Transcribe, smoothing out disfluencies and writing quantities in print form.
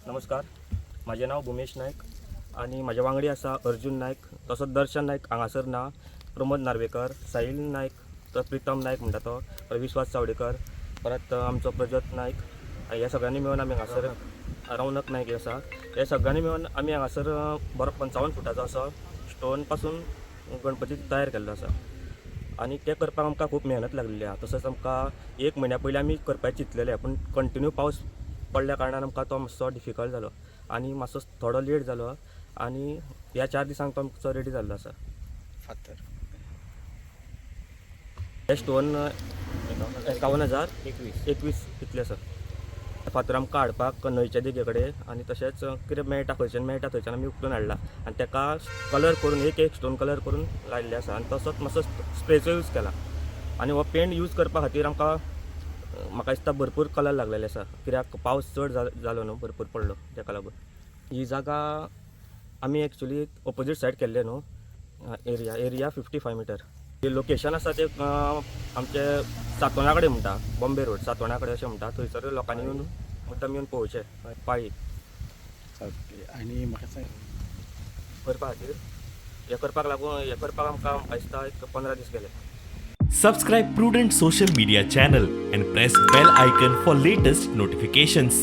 नमस्कार, माझे नाव भूमेश नायक आणि माझ्या वांगडी आसा अर्जुन नायक, तसोच दर्शन नायक हांगासर ना, प्रमोद नार्वेकर, साहिल नायक, तर प्रितम नायक म्हणटा तो, विश्वास चावडेकर, परत आमचो प्रज्योत नायक, ह्या सगळ्यांनी मेळून आमी हांगासर रौनक नायक आसा, हे सगळ्यांनी मेळून आमी हांगासर बरो 55 फुटाचो असो स्टोन पासून गणपती तयार केल्लो आसा आणि ते करपाक आमकां खूब मेहनत लागलेली आहा. तसोच आमकां 1 म्हयन्या पयलीं आमी करपाक चिंतलेले, पूण कंटिन्यू पावस पडल्या कारणान आमकां तो मातसो डिफिकल्ट जालो आणि मातसो थोडो लेट जालो आणि ह्या 4 दिसांक तो आमचो रेडी जाल्लो आसा. फातर हे स्टोन 51,021 इतले आसा. फातर आमकां हाडपाक न्हंयच्या देगे कडेन आनी तशेंच कितें मेळटा खंयच्यान मेळटा थंयच्यान आमी उखलून हाडला आनी ताका कलर करून एक स्टोन कलर करून लायल्ले आसा आनी तसोच मातसो स्प्रेचो यूज केला आनी हो पेंट यूज करपा खातीर आमकां म्हाका दिसता भरपूर कलर लागलेले आसा, कित्याक पावस चड जालो न्हू, भरपूर पडलो, ताका लागून ही जागा आमी एक्चुली ऑपोजीट सायड केल्ले न्हू, एरिया 55 मिटर. हे लोकेशन आसा ते आमचे सातोणा कडेन म्हणटा, बॉम्बे रोड सातोणा कडेन अशें म्हणटा, थंयसर लोकांनी येवन मुद्दम येवन पळोवचें पाळी. ओके. आणि म्हाका सांग करपा खातीर हे करपाक आमकां दिसता एक 15 दीस गेले. Subscribe Prudent social media channel and press bell icon for latest notifications.